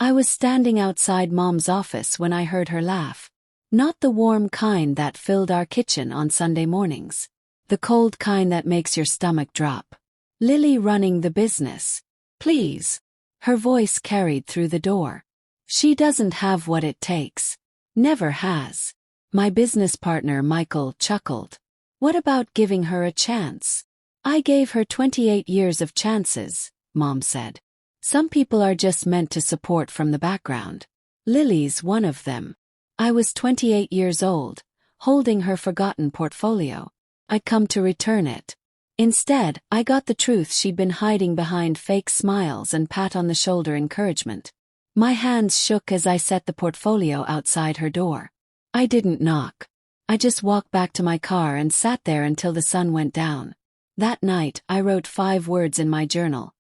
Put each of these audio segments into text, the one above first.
I was standing outside Mom's office when I heard her laugh. Not the warm kind that filled our kitchen on Sunday mornings. The cold kind that makes your stomach drop. Lily running the business. Please. Her voice carried through the door. She doesn't have what it takes. Never has. My business partner Michael chuckled. What about giving her a chance? I gave her 28 years of chances, Mom said. Some people are just meant to support from the background. Lily's one of them. I was 28 years old, holding her forgotten portfolio. I'd come to return it. Instead, I got the truth she'd been hiding behind fake smiles and pat-on-the-shoulder encouragement. My hands shook as I set the portfolio outside her door. I didn't knock. I just walked back to my car and sat there until the sun went down. That night, I wrote 5 words in my journal.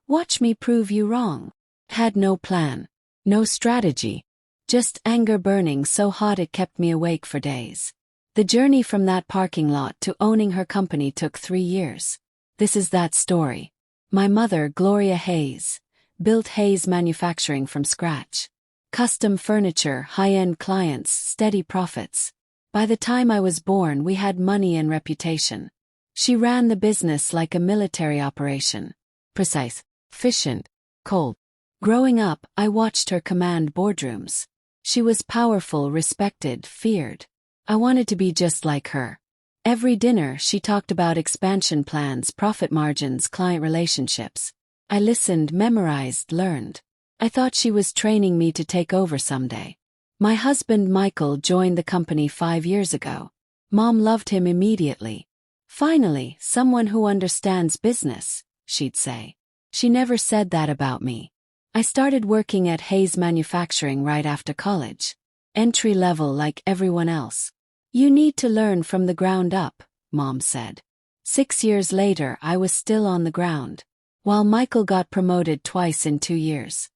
Watch me prove you wrong. Had no plan. No strategy. Just anger burning so hot it kept me awake for days. The journey from that parking lot to owning her company took 3 years. This is that story. My mother, Gloria Hayes, built Hayes Manufacturing from scratch. Custom furniture, high-end clients, steady profits. By the time I was born, we had money and reputation. She ran the business like a military operation. Precise, efficient, cold. Growing up, I watched her command boardrooms. She was powerful, respected, feared. I wanted to be just like her. Every dinner, she talked about expansion plans, profit margins, client relationships. I listened, memorized, learned. I thought she was training me to take over someday. My husband Michael joined the company 5 years ago. Mom loved him immediately. Finally, someone who understands business, she'd say. She never said that about me. I started working at Hayes Manufacturing right after college. Entry level like everyone else. You need to learn from the ground up, Mom said. 6 years later, I was still on the ground, while Michael got promoted twice in 2 years.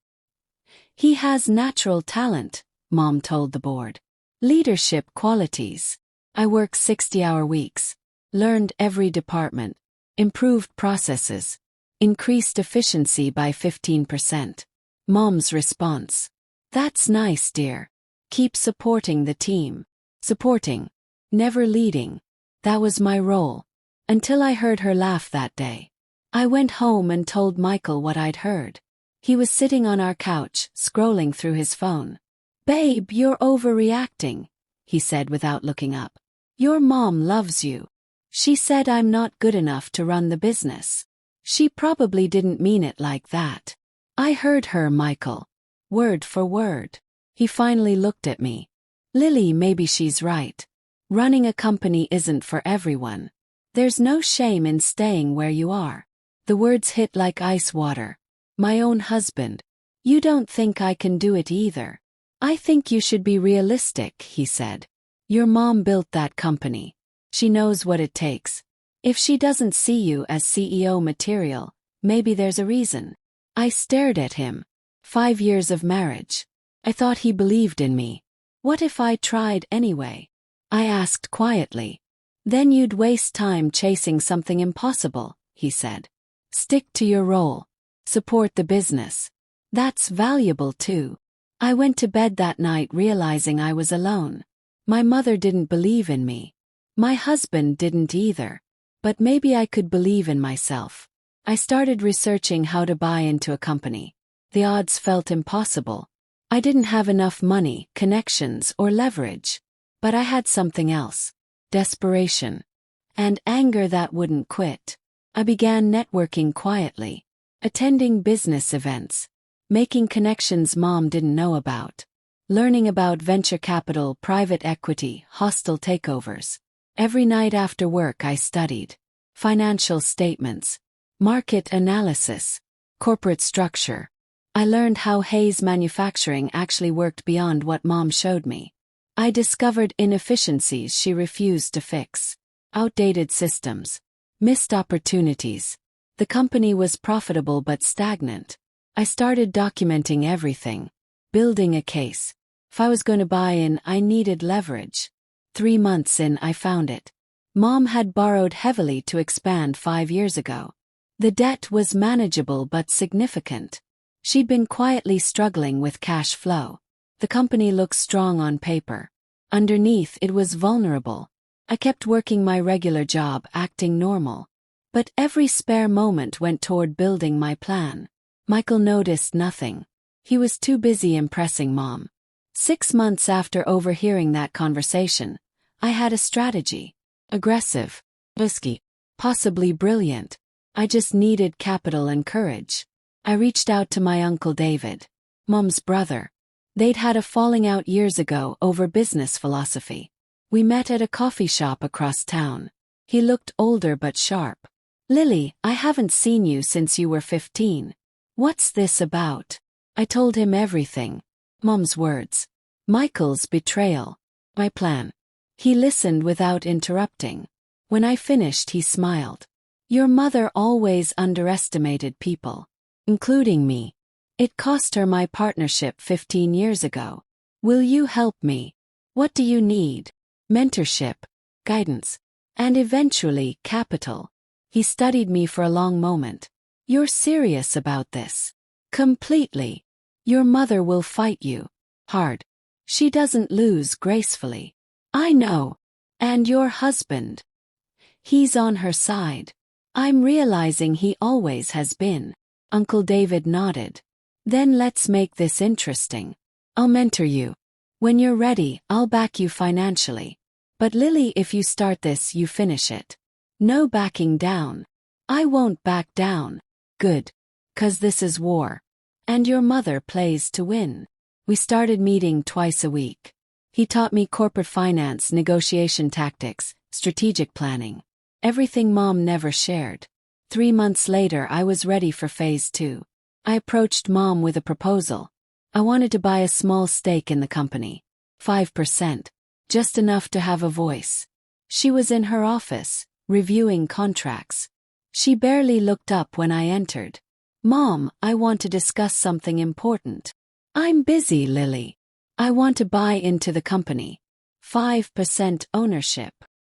He has natural talent, Mom told the board. Leadership qualities. I worked 60-hour weeks. Learned every department. Improved processes. Increased efficiency by 15%. Mom's response. That's nice, dear. Keep supporting the team. Supporting. Never leading. That was my role. Until I heard her laugh that day. I went home and told Michael what I'd heard. He was sitting on our couch, scrolling through his phone. Babe, you're overreacting, he said without looking up. Your mom loves you. She said I'm not good enough to run the business. She probably didn't mean it like that. I heard her, Michael. Word for word. He finally looked at me. Lily, maybe she's right. Running a company isn't for everyone. There's no shame in staying where you are. The words hit like ice water. My own husband. You don't think I can do it either. I think you should be realistic, he said. Your mom built that company. She knows what it takes. If she doesn't see you as CEO material, maybe there's a reason. I stared at him. 5 years of marriage. I thought he believed in me. What if I tried anyway? I asked quietly. Then you'd waste time chasing something impossible, he said. Stick to your role. Support the business. That's valuable too. I went to bed that night realizing I was alone. My mother didn't believe in me. My husband didn't either. But maybe I could believe in myself. I started researching how to buy into a company. The odds felt impossible. I didn't have enough money, connections, or leverage. But I had something else. Desperation. And anger that wouldn't quit. I began networking quietly. Attending business events. Making connections Mom didn't know about. Learning about venture capital, private equity, hostile takeovers. Every night after work I studied. Financial statements. Market analysis. Corporate structure. I learned how Hayes Manufacturing actually worked beyond what Mom showed me. I discovered inefficiencies she refused to fix. Outdated systems. Missed opportunities. The company was profitable but stagnant. I started documenting everything. Building a case. If I was going to buy in, I needed leverage. 3 months in, I found it. Mom had borrowed heavily to expand 5 years ago. The debt was manageable but significant. She'd been quietly struggling with cash flow. The company looked strong on paper. Underneath, it was vulnerable. I kept working my regular job, acting normal. But every spare moment went toward building my plan. Michael noticed nothing. He was too busy impressing Mom. 6 months after overhearing that conversation, I had a strategy. Aggressive, risky, possibly brilliant. I just needed capital and courage. I reached out to my Uncle David, Mom's brother. They'd had a falling out years ago over business philosophy. We met at a coffee shop across town. He looked older but sharp. "Lily, I haven't seen you since you were 15. What's this about?" I told him everything. Mom's words. Michael's betrayal. My plan. He listened without interrupting. When I finished, he smiled. "Your mother always underestimated people, including me. It cost her my partnership 15 years ago. Will you help me? What do you need?" "Mentorship, guidance, and eventually capital." He studied me for a long moment. "You're serious about this?" "Completely. Your mother will fight you. Hard. She doesn't lose gracefully." "I know. And your husband? He's on her side." "I'm realizing he always has been." Uncle David nodded. "Then let's make this interesting. I'll mentor you. When you're ready, I'll back you financially. But Lily, if you start this, you finish it. No backing down." "I won't back down." "Good. 'Cause this is war. And your mother plays to win." We started meeting twice a week. He taught me corporate finance, negotiation tactics, strategic planning. Everything Mom never shared. 3 months later, I was ready for phase 2. I approached Mom with a proposal. I wanted to buy a small stake in the company. 5%. Just enough to have a voice. She was in her office, reviewing contracts. She barely looked up when I entered. "Mom, I want to discuss something important." "I'm busy, Lily. I want to buy into the company. 5% ownership."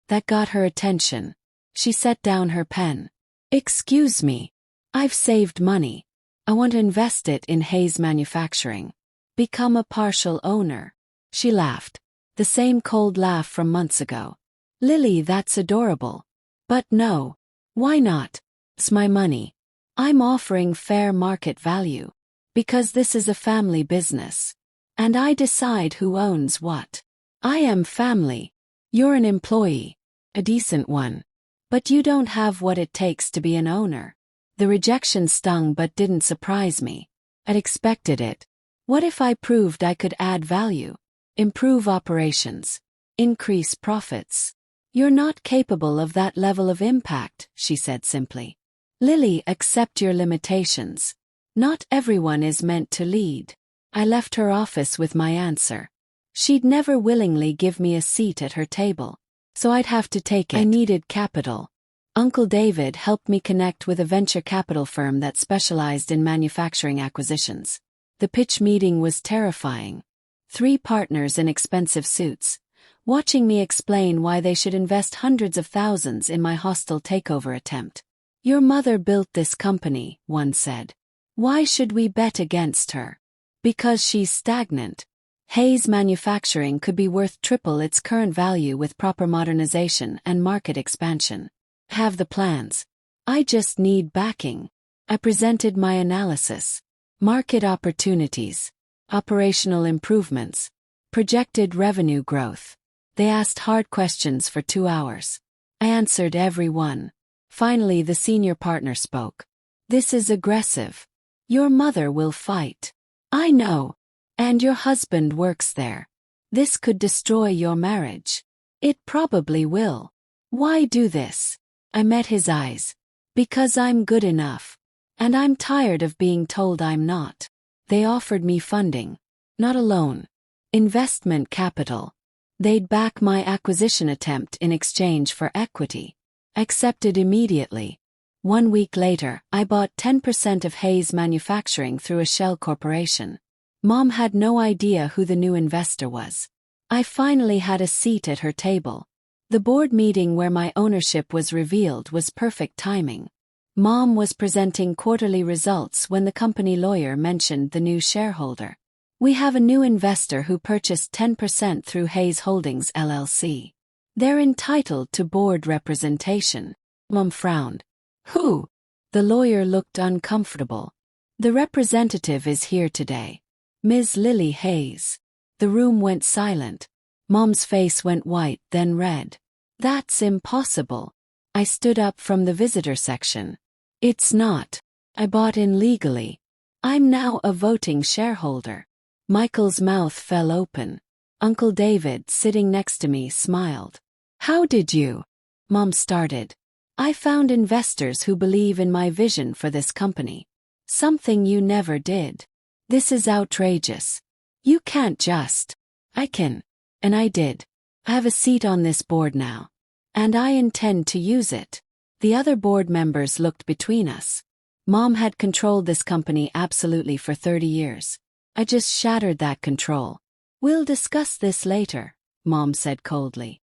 That got her attention. She set down her pen. "Excuse me. I've saved money. I want to invest it in Hayes Manufacturing. Become a partial owner." She laughed. The same cold laugh from months ago. "Lily, that's adorable. But no. Why not? It's my money. I'm offering fair market value. Because this is a family business. And I decide who owns what. I am family. You're an employee. A decent one. But you don't have what it takes to be an owner." The rejection stung but didn't surprise me. I'd expected it. What if I proved I could add value? Improve operations. Increase profits. "You're not capable of that level of impact," she said simply. "Lily, accept your limitations. Not everyone is meant to lead." I left her office with my answer. She'd never willingly give me a seat at her table, so I'd have to take it. I needed capital. Uncle David helped me connect with a venture capital firm that specialized in manufacturing acquisitions. The pitch meeting was terrifying. 3 partners in expensive suits, watching me explain why they should invest hundreds of thousands in my hostile takeover attempt. "Your mother built this company," one said. "Why should we bet against her?" "Because she's stagnant. Hayes Manufacturing could be worth triple its current value with proper modernization and market expansion. Have the plans. I just need backing." I presented my analysis. Market opportunities. Operational improvements. Projected revenue growth. They asked hard questions for 2 hours. I answered every one. Finally, the senior partner spoke. "This is aggressive. Your mother will fight." "I know. And your husband works there. This could destroy your marriage." "It probably will. Why do this?" I met his eyes. "Because I'm good enough. And I'm tired of being told I'm not." They offered me funding. Not a loan. Investment capital. They'd back my acquisition attempt in exchange for equity. I accepted immediately. 1 week later, I bought 10% of Hayes Manufacturing through a shell corporation. Mom had no idea who the new investor was. I finally had a seat at her table. The board meeting where my ownership was revealed was perfect timing. Mom was presenting quarterly results when the company lawyer mentioned the new shareholder. We have a new investor who purchased 10% through Hayes Holdings LLC. They're entitled to board representation. Mom frowned. Who? The lawyer looked uncomfortable. The representative is here today. Ms. Lily Hayes. The room went silent. Mom's face went white, then red. That's impossible. I stood up from the visitor section. It's not. I bought in legally. I'm now a voting shareholder. Michael's mouth fell open. Uncle David, sitting next to me, smiled. How did you? Mom started. I found investors who believe in my vision for this company. Something you never did. This is outrageous. You can't just. I can. And I did. I have a seat on this board now. And I intend to use it. The other board members looked between us. Mom had controlled this company absolutely for 30 years. I just shattered that control. We'll discuss this later, Mom said coldly.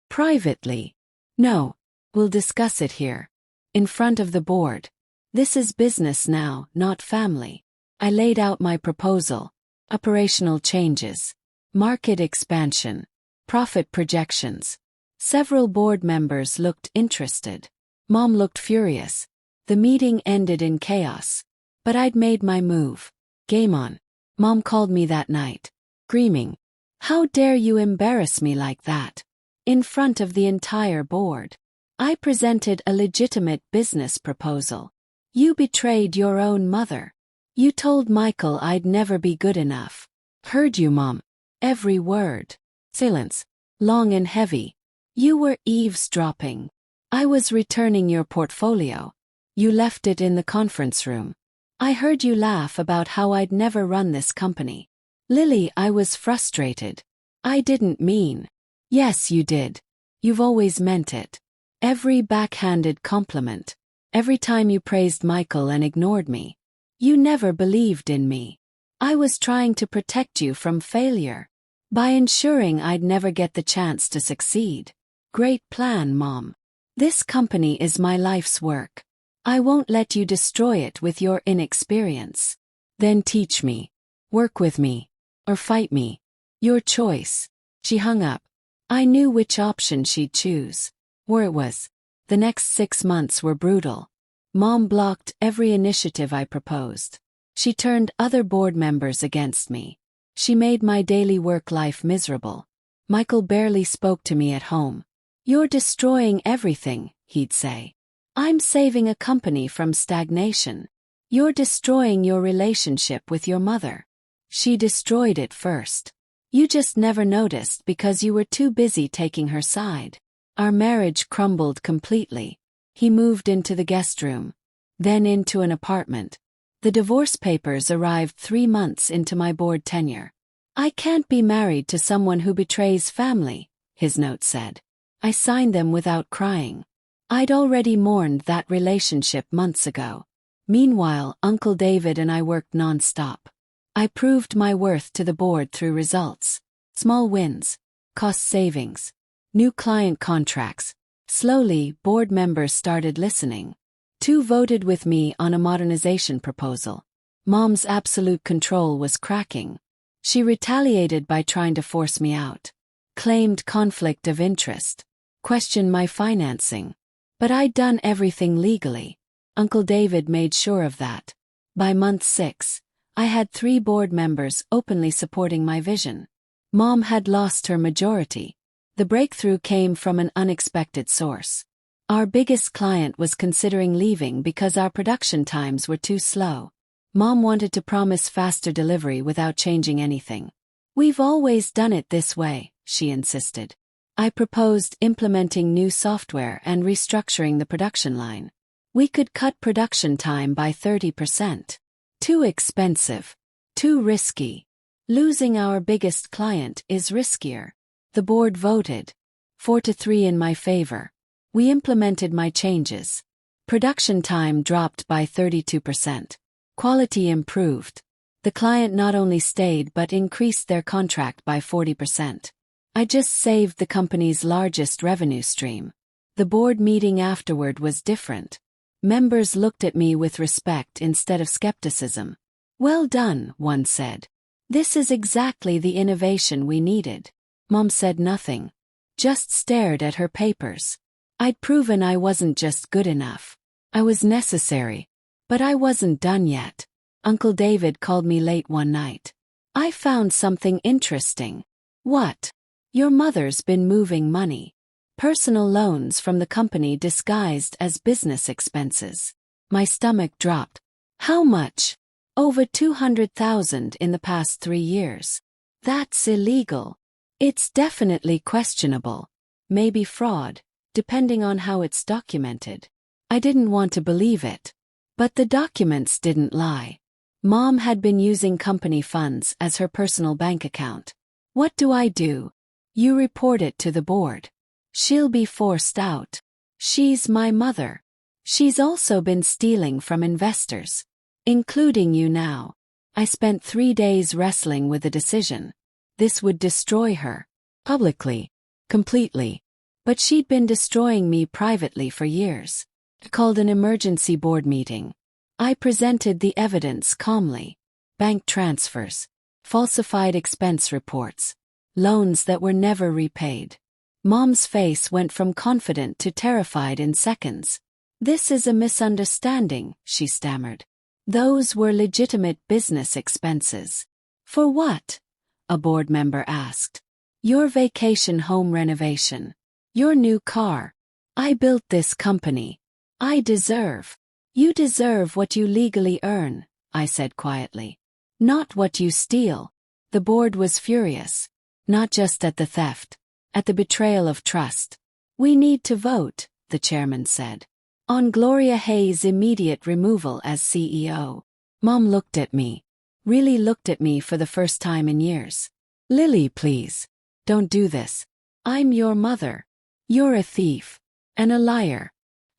Privately. No, we'll discuss it here. In front of the board. This is business now, not family. I laid out my proposal. Operational changes. Market expansion. Profit projections. Several board members looked interested. Mom looked furious. The meeting ended in chaos. But I'd made my move. Game on. Mom called me that night. Screaming. How dare you embarrass me like that? In front of the entire board. I presented a legitimate business proposal. You betrayed your own mother. You told Michael I'd never be good enough. Heard you, Mom. Every word. Silence. Long and heavy. You were eavesdropping. I was returning your portfolio. You left it in the conference room. I heard you laugh about how I'd never run this company. Lily, I was frustrated. I didn't mean. Yes, you did. You've always meant it. Every backhanded compliment. Every time you praised Michael and ignored me. You never believed in me. I was trying to protect you from failure. By ensuring I'd never get the chance to succeed. Great plan, Mom. This company is my life's work. I won't let you destroy it with your inexperience. Then teach me. Work with me. Or fight me. Your choice. She hung up. I knew which option she'd choose. Or it was. The next 6 months were brutal. Mom blocked every initiative I proposed. She turned other board members against me. She made my daily work life miserable. Michael barely spoke to me at home. You're destroying everything, he'd say. I'm saving a company from stagnation. You're destroying your relationship with your mother. She destroyed it first. You just never noticed because you were too busy taking her side. Our marriage crumbled completely. He moved into the guest room. Then into an apartment. The divorce papers arrived 3 months into my board tenure. I can't be married to someone who betrays family, his note said. I signed them without crying. I'd already mourned that relationship months ago. Meanwhile, Uncle David and I worked non-stop. I proved my worth to the board through results. Small wins. Cost savings. New client contracts. Slowly, board members started listening. 2 voted with me on a modernization proposal. Mom's absolute control was cracking. She retaliated by trying to force me out. Claimed conflict of interest. Questioned my financing. But I'd done everything legally. Uncle David made sure of that. By month 6, I had 3 board members openly supporting my vision. Mom had lost her majority. The breakthrough came from an unexpected source. Our biggest client was considering leaving because our production times were too slow. Mom wanted to promise faster delivery without changing anything. We've always done it this way, she insisted. I proposed implementing new software and restructuring the production line. We could cut production time by 30%. Too expensive. Too risky. Losing our biggest client is riskier. The board voted. 4-3 in my favor. We implemented my changes. Production time dropped by 32%. Quality improved. The client not only stayed but increased their contract by 40%. I just saved the company's largest revenue stream. The board meeting afterward was different. Members looked at me with respect instead of skepticism. "Well done," one said. "This is exactly the innovation we needed." Mom said nothing, just stared at her papers. I'd proven I wasn't just good enough. I was necessary. But I wasn't done yet. Uncle David called me late one night. "I found something interesting." "What?" "Your mother's been moving money. Personal loans from the company disguised as business expenses." My stomach dropped. "How much?" "Over 200,000 in the past 3 years. That's illegal." "It's definitely questionable. Maybe fraud, depending on how it's documented." I didn't want to believe it. But the documents didn't lie. Mom had been using company funds as her personal bank account. "What do I do?" "You report it to the board. She'll be forced out. She's my mother. She's also been stealing from investors, including you now." I spent 3 days wrestling with the decision. This would destroy her. Publicly. Completely. But she'd been destroying me privately for years. I called an emergency board meeting. I presented the evidence calmly. Bank transfers. Falsified expense reports. Loans that were never repaid. Mom's face went from confident to terrified in seconds. "This is a misunderstanding," she stammered. "Those were legitimate business expenses." "For what?" a board member asked. "Your vacation home renovation. Your new car. I built this company. I deserve." "You deserve what you legally earn," I said quietly. "Not what you steal." The board was furious. Not just at the theft. At the betrayal of trust. "We need to vote," the chairman said. "On Gloria Hayes' immediate removal as CEO." Mom looked at me. Really looked at me for the first time in years. "Lily, please. Don't do this. I'm your mother. You're a thief. And a liar.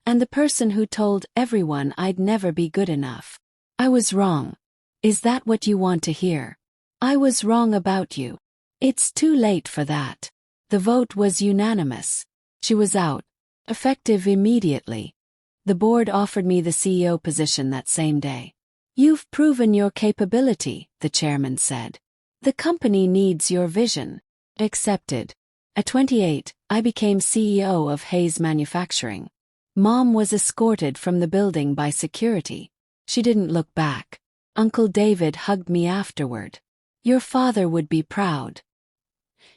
And the person who told everyone I'd never be good enough. I was wrong. Is that what you want to hear? I was wrong about you. It's too late for that." The vote was unanimous. She was out. Effective immediately. The board offered me the CEO position that same day. "You've proven your capability," the chairman said. "The company needs your vision." Accepted. At 28, I became CEO of Hayes Manufacturing. Mom was escorted from the building by security. She didn't look back. Uncle David hugged me afterward. "Your father would be proud.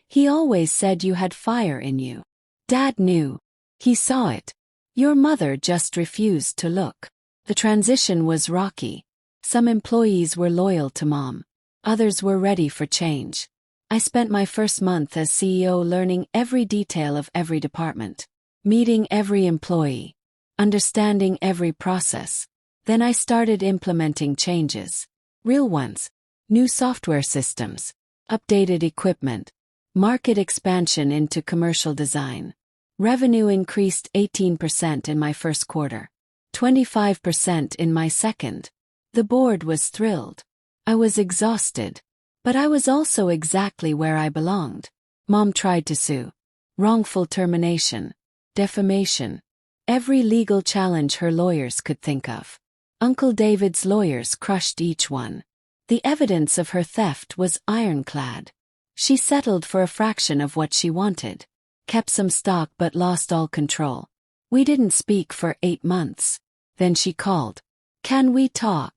He always said you had fire in you." Dad knew. He saw it. Your mother just refused to look. The transition was rocky. Some employees were loyal to Mom. Others were ready for change. I spent my first month as CEO learning every detail of every department. Meeting every employee. Understanding every process. Then I started implementing changes. Real ones. New software systems. Updated equipment. Market expansion into commercial design. Revenue increased 18% in my first quarter. 25% in my second. The board was thrilled. I was exhausted. But I was also exactly where I belonged. Mom tried to sue. Wrongful termination. Defamation. Every legal challenge her lawyers could think of. Uncle David's lawyers crushed each one. The evidence of her theft was ironclad. She settled for a fraction of what she wanted. Kept some stock but lost all control. We didn't speak for 8 months. Then she called. "Can we talk?"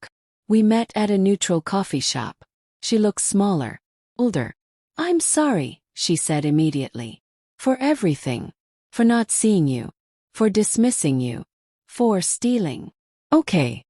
We met at a neutral coffee shop. She looked smaller. Older. "I'm sorry," she said immediately. "For everything. For not seeing you. For dismissing you. For stealing." "Okay.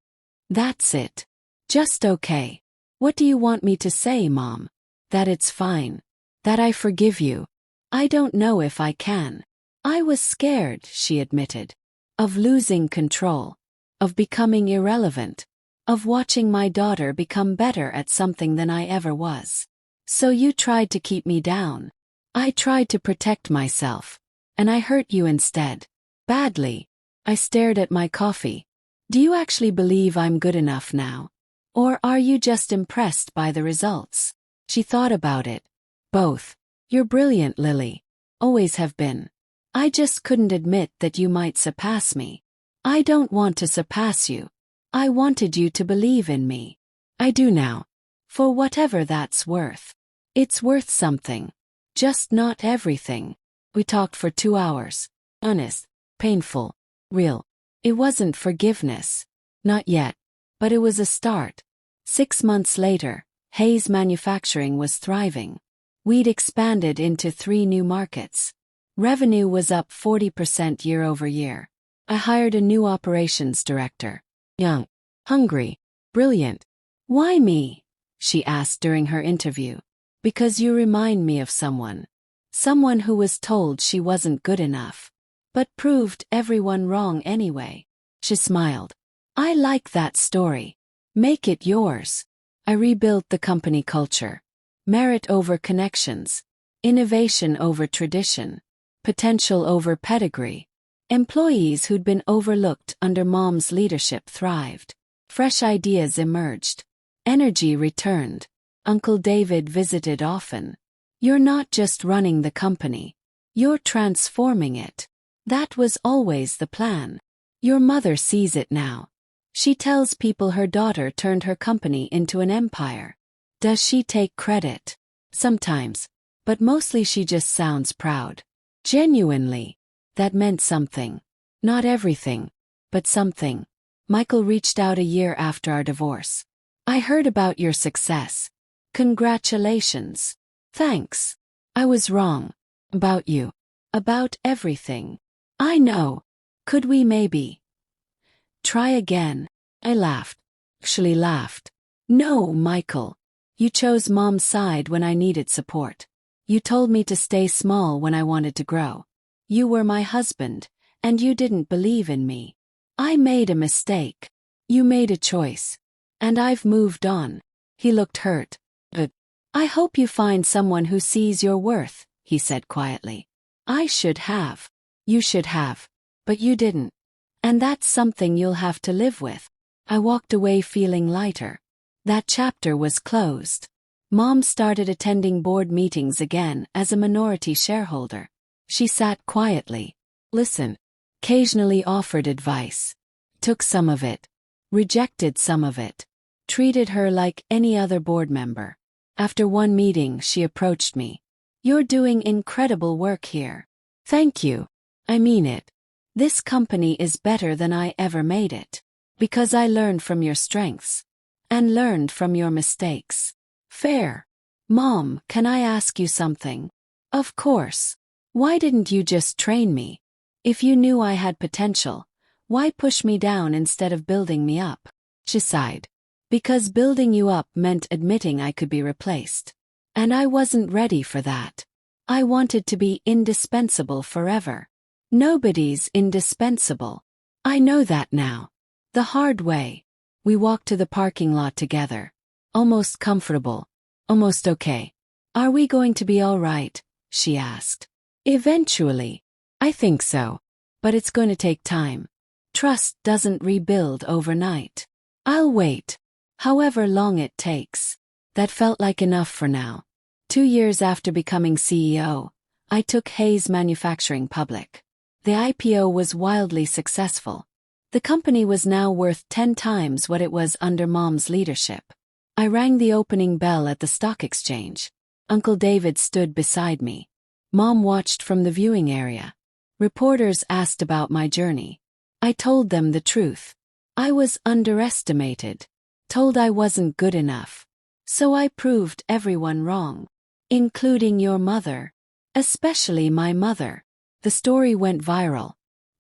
That's it. Just okay. What do you want me to say, Mom? That it's fine. That I forgive you. I don't know if I can." "I was scared," she admitted. "Of losing control. Of becoming irrelevant. Of watching my daughter become better at something than I ever was. So you tried to keep me down. I tried to protect myself. And I hurt you instead. Badly." I stared at my coffee. "Do you actually believe I'm good enough now? Or are you just impressed by the results?" She thought about it. "Both. You're brilliant, Lily. Always have been. I just couldn't admit that you might surpass me." I don't want to surpass you. I wanted you to believe in me. I do now. For whatever that's worth. It's worth something. Just not everything. We talked for 2 hours. Honest, painful, real. It wasn't forgiveness. Not yet. But it was a start. 6 months later, Hayes Manufacturing was thriving. We'd expanded into 3 new markets. Revenue was up 40% year over year. I hired a new operations director. Young, hungry, brilliant. Why me? She asked during her interview. Because you remind me of someone. Someone who was told she wasn't good enough. But proved everyone wrong anyway. She smiled. I like that story. Make it yours. I rebuilt the company culture. Merit over connections. Innovation over tradition. Potential over pedigree. Employees who'd been overlooked under Mom's leadership thrived. Fresh ideas emerged. Energy returned. Uncle David visited often. You're not just running the company. You're transforming it. That was always the plan. Your mother sees it now. She tells people her daughter turned her company into an empire. Does she take credit? Sometimes. But mostly she just sounds proud. Genuinely. That meant something. Not everything. But something. Michael reached out a year after our divorce. I heard about your success. Congratulations. Thanks. I was wrong. About you. About everything. I know. Could we maybe try again? I laughed. Actually laughed. No, Michael. You chose Mom's side when I needed support. You told me to stay small when I wanted to grow. You were my husband, and you didn't believe in me. I made a mistake. You made a choice. And I've moved on. He looked hurt. But I hope you find someone who sees your worth, he said quietly. I should have. You should have. But you didn't. And that's something you'll have to live with. I walked away feeling lighter. That chapter was closed. Mom started attending board meetings again as a minority shareholder. She sat quietly. Listened. Occasionally offered advice. Took some of it. Rejected some of it. Treated her like any other board member. After one meeting, she approached me. You're doing incredible work here. Thank you. I mean it. This company is better than I ever made it. Because I learned from your strengths. And learned from your mistakes. Fair. Mom, can I ask you something? Of course. Why didn't you just train me? If you knew I had potential, why push me down instead of building me up? She sighed. Because building you up meant admitting I could be replaced. And I wasn't ready for that. I wanted to be indispensable forever. Nobody's indispensable. I know that now. The hard way. We walked to the parking lot together. Almost comfortable. Almost okay. Are we going to be all right? She asked. Eventually. I think so. But it's going to take time. Trust doesn't rebuild overnight. I'll wait. However long it takes. That felt like enough for now. 2 years after becoming CEO, I took Hayes Manufacturing public. The IPO was wildly successful. The company was now worth 10 times what it was under Mom's leadership. I rang the opening bell at the stock exchange. Uncle David stood beside me. Mom watched from the viewing area. Reporters asked about my journey. I told them the truth. I was underestimated. Told I wasn't good enough. So I proved everyone wrong. Including your mother. Especially my mother. The story went viral.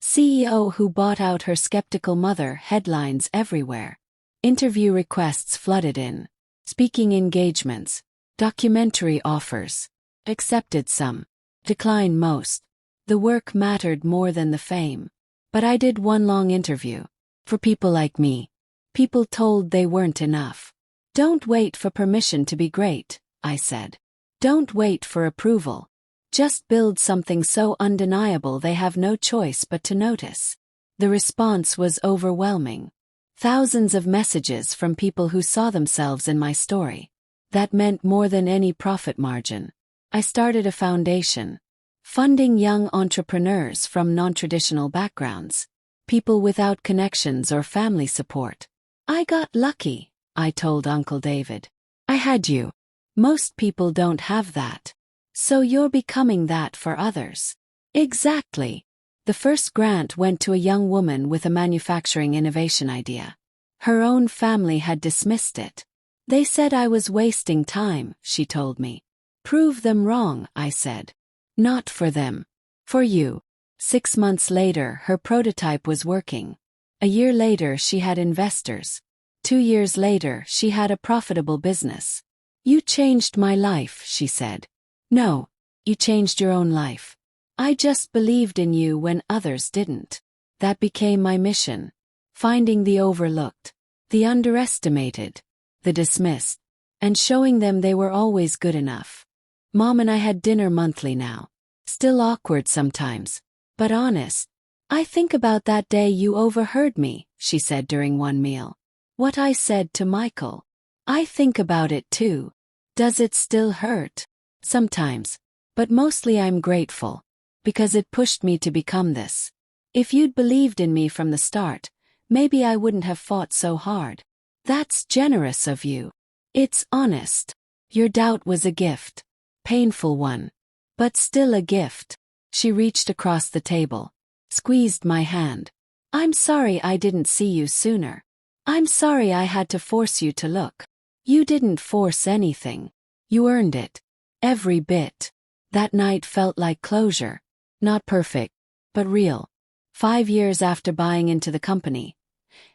CEO who bought out her skeptical mother headlines everywhere. Interview requests flooded in. Speaking engagements. Documentary offers. Accepted some. Declined most. The work mattered more than the fame. But I did one long interview. For people like me. People told they weren't enough. Don't wait for permission to be great, I said. Don't wait for approval. Just build something so undeniable they have no choice but to notice. The response was overwhelming. Thousands of messages from people who saw themselves in my story. That meant more than any profit margin. I started a foundation. Funding young entrepreneurs from non-traditional backgrounds. People without connections or family support. I got lucky, I told Uncle David. I had you. Most people don't have that. So you're becoming that for others. Exactly. The first grant went to a young woman with a manufacturing innovation idea. Her own family had dismissed it. They said I was wasting time, she told me. Prove them wrong, I said. Not for them. For you. 6 months later, her prototype was working. A year later, she had investors. 2 years later, she had a profitable business. You changed my life, she said. No, you changed your own life. I just believed in you when others didn't. That became my mission. Finding the overlooked, the underestimated, the dismissed, and showing them they were always good enough. Mom and I had dinner monthly now. Still awkward sometimes, but honest. I think about that day you overheard me, she said during one meal. What I said to Michael. I think about it too. Does it still hurt? Sometimes. But mostly I'm grateful. Because it pushed me to become this. If you'd believed in me from the start, maybe I wouldn't have fought so hard. That's generous of you. It's honest. Your doubt was a gift. Painful one. But still a gift. She reached across the table. Squeezed my hand. I'm sorry I didn't see you sooner. I'm sorry I had to force you to look. You didn't force anything. You earned it. Every bit. That night felt like closure. Not perfect, but real. 5 years after buying into the company,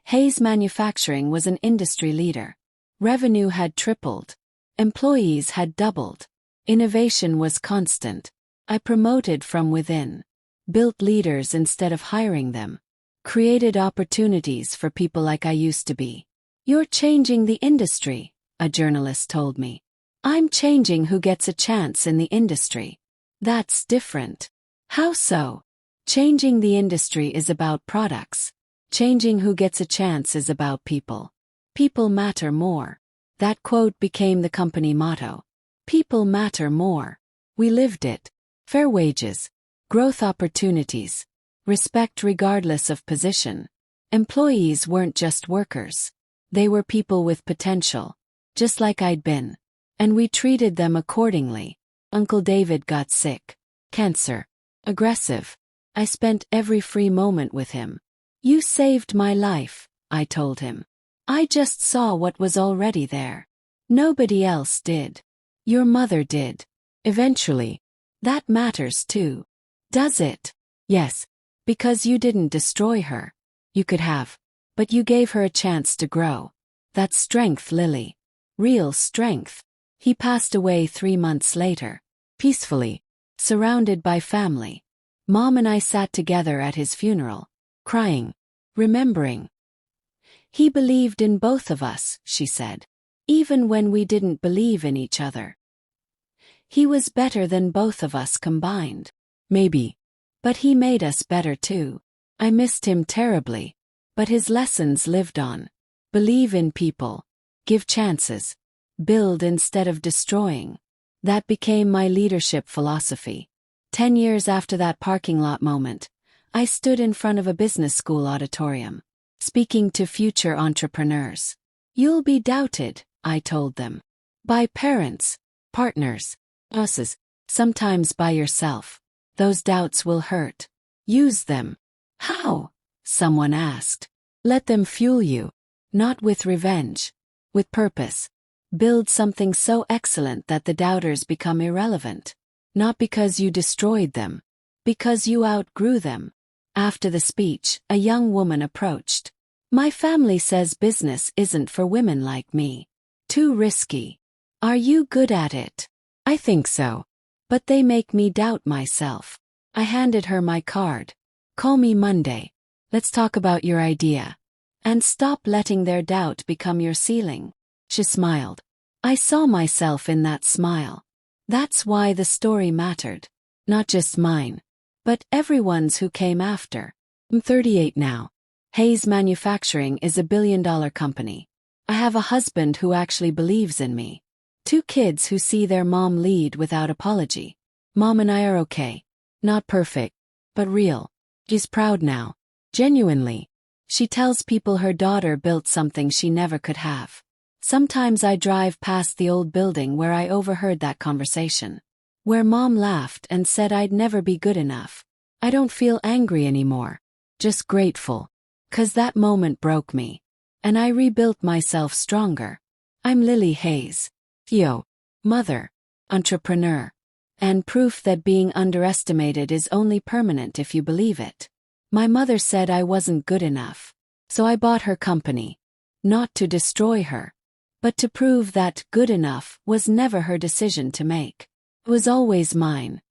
Hayes Manufacturing was an industry leader. Revenue had tripled. Employees had doubled. Innovation was constant. I promoted from within. Built leaders instead of hiring them. Created opportunities for people like I used to be. You're changing the industry, a journalist told me. I'm changing who gets a chance in the industry. That's different. How so? Changing the industry is about products. Changing who gets a chance is about people. People matter more. That quote became the company motto. People matter more. We lived it. Fair wages. Growth opportunities. Respect regardless of position. Employees weren't just workers. They were people with potential. Just like I'd been. And we treated them accordingly. Uncle David got sick. Cancer. Aggressive. I spent every free moment with him. You saved my life, I told him. I just saw what was already there. Nobody else did. Your mother did. Eventually. That matters too. Does it? Yes. Because you didn't destroy her. You could have. But you gave her a chance to grow. That's strength, Lily. Real strength. He passed away 3 months later. Peacefully. Surrounded by family. Mom and I sat together at his funeral. Crying. Remembering. He believed in both of us, she said. Even when we didn't believe in each other. He was better than both of us combined. Maybe. But he made us better too. I missed him terribly. But his lessons lived on. Believe in people. Give chances. Build instead of destroying. That became my leadership philosophy. 10 years after that parking lot moment, I stood in front of a business school auditorium, speaking to future entrepreneurs. You'll be doubted, I told them. By parents, partners, bosses, sometimes by yourself. Those doubts will hurt. Use them. How? Someone asked. Let them fuel you. Not with revenge. With purpose. Build something so excellent that the doubters become irrelevant. Not because you destroyed them. Because you outgrew them. After the speech, a young woman approached. My family says business isn't for women like me. Too risky. Are you good at it? I think so. But they make me doubt myself. I handed her my card. Call me Monday. Let's talk about your idea. And stop letting their doubt become your ceiling. She smiled. I saw myself in that smile. That's why the story mattered. Not just mine. But everyone's who came after. I'm 38 now. Hayes Manufacturing is a billion-dollar company. I have a husband who actually believes in me. 2 kids who see their mom lead without apology. Mom and I are okay. Not perfect, but real. She's proud now. Genuinely. She tells people her daughter built something she never could have. Sometimes I drive past the old building where I overheard that conversation. Where Mom laughed and said I'd never be good enough. I don't feel angry anymore. Just grateful. 'Cause that moment broke me. And I rebuilt myself stronger. I'm Lily Hayes. Mother. Entrepreneur. And proof that being underestimated is only permanent if you believe it. My mother said I wasn't good enough. So I bought her company. Not to destroy her. But to prove that good enough was never her decision to make. It was always mine.